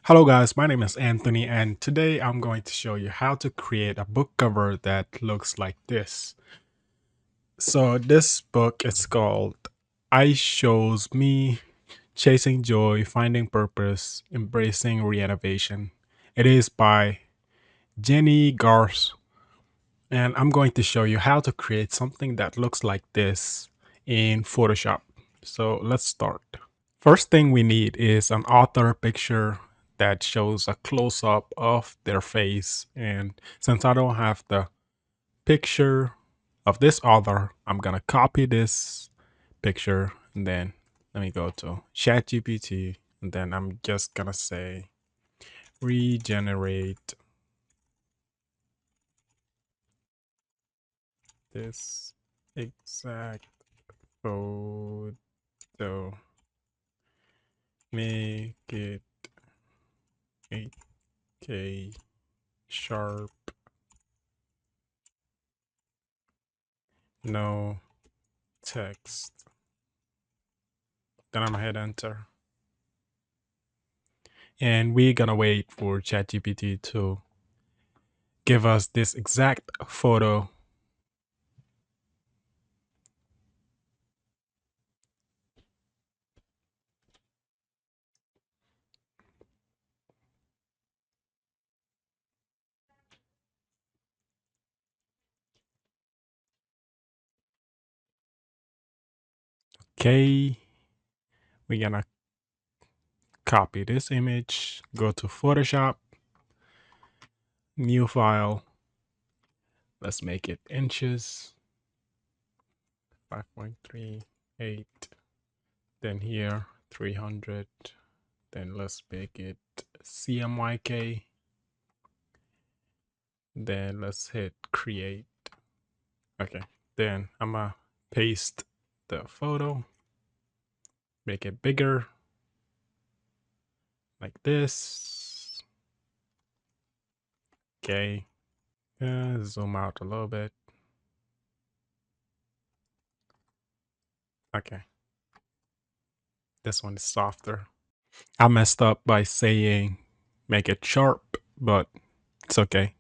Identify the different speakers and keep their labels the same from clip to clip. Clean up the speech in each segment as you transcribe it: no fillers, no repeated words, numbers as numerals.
Speaker 1: Hello guys, my name is Anthony and today I'm going to show you how to create a book cover that looks like this. So this book is called I Shows Me Chasing Joy, Finding Purpose, Embracing Reinnovation. It is by Jenny Garth and I'm going to show you how to create something that looks like this in Photoshop. So let's start. First thing we need is an author picture that shows a close up of their face. And since I don't have the picture of this author, I'm going to copy this picture and then let me go to ChatGPT and then I'm just going to say regenerate this exact photo, make it 8K sharp, no text. Then I'm gonna hit enter. And we're gonna wait for ChatGPT to give us this exact photo. Okay, we're gonna copy this image, go to Photoshop, new file. Let's make it inches, 5.38. Then here, 300. Then let's make it CMYK. Then let's hit create. Okay, then I'm gonna paste the photo, make it bigger like this. Okay, zoom out a little bit. Okay, this one is softer. I messed up by saying make it sharp, but it's okay.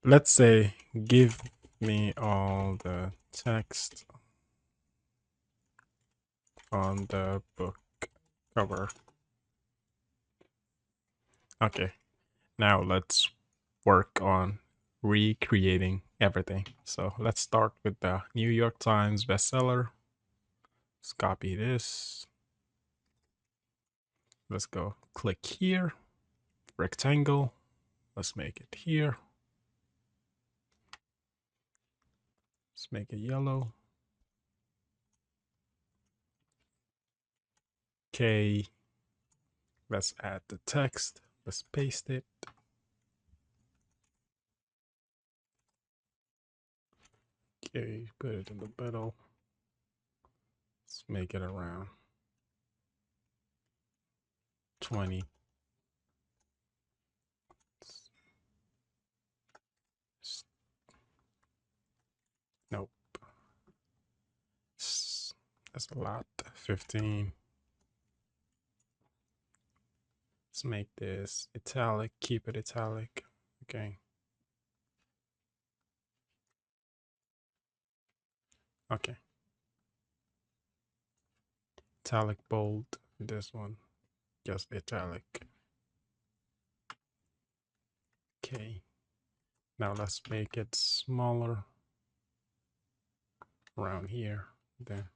Speaker 1: Let's say give me all the text on the book cover. Okay, now let's work on recreating everything. So let's start with the New York Times bestseller. Let's copy this. Let's go click here, rectangle. Let's make it here. Let's make it yellow. Okay, let's add the text. Let's paste it. Okay, put it in the middle. Let's make it around 20. Nope. That's a lot. 15. Let's make this italic. Keep it italic. Okay. Okay. Italic bold. This one. Just italic. Okay. Now let's make it smaller around here. Then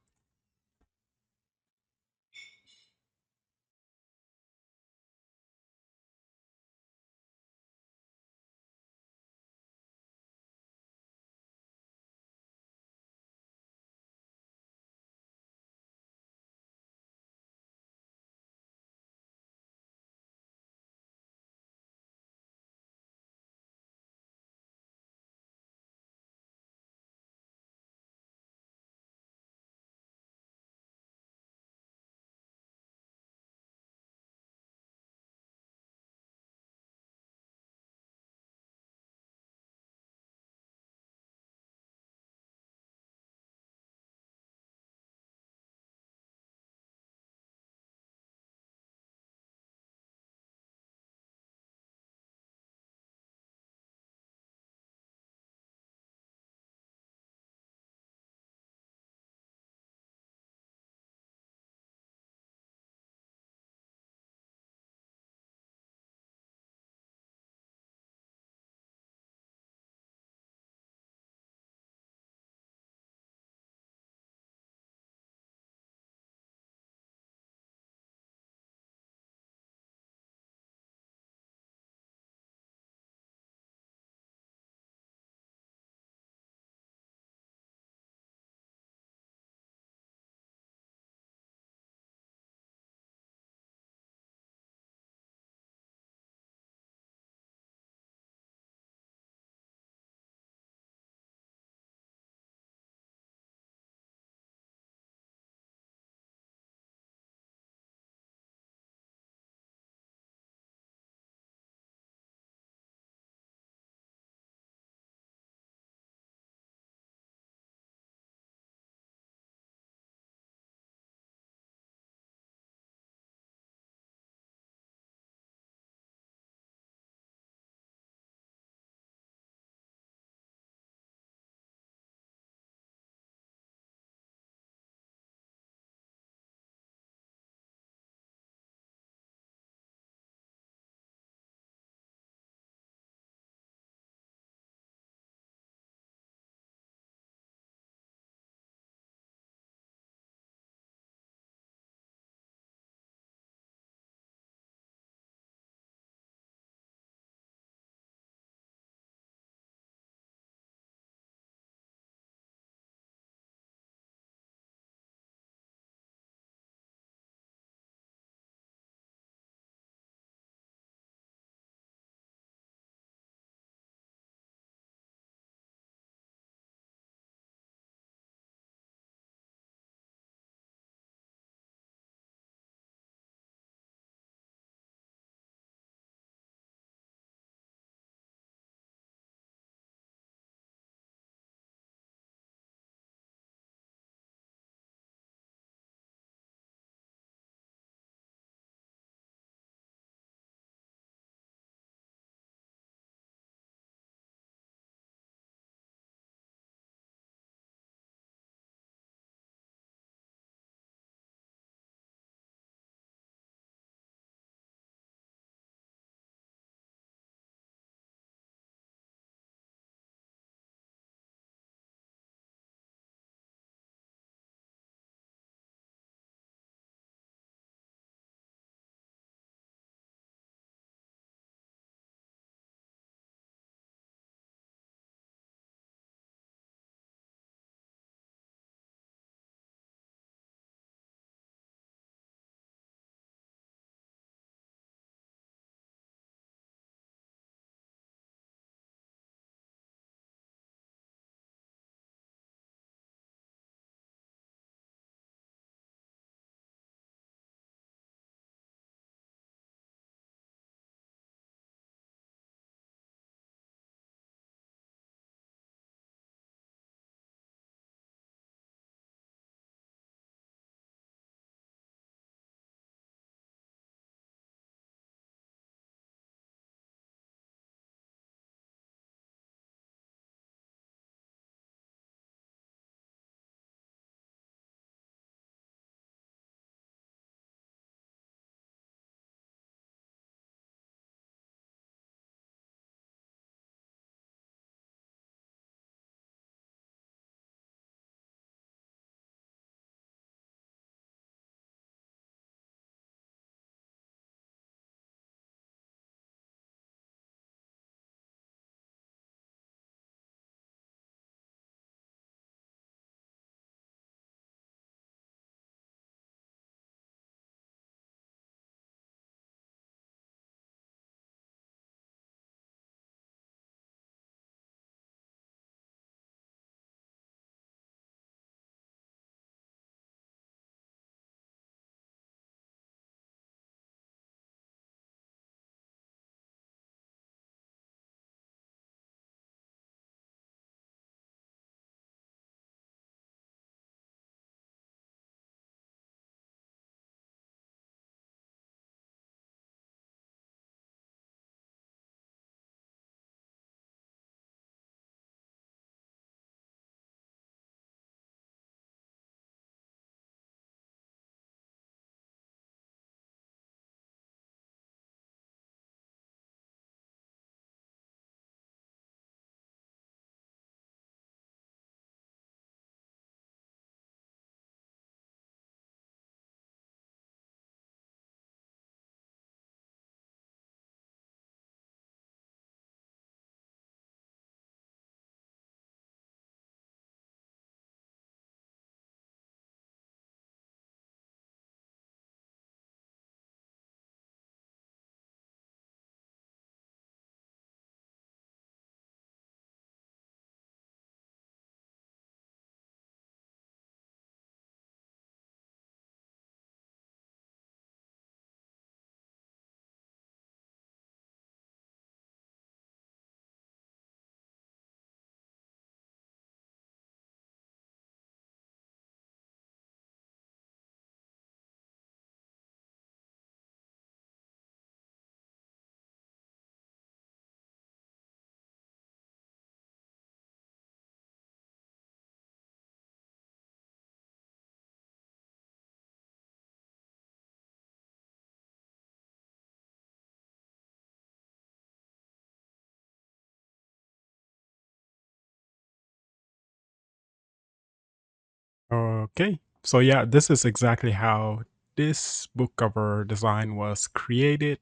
Speaker 1: Okay, so yeah, this is exactly how this book cover design was created.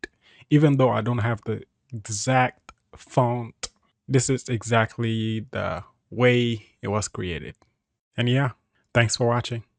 Speaker 1: Even though I don't have the exact font, this is exactly the way it was created. And yeah, thanks for watching.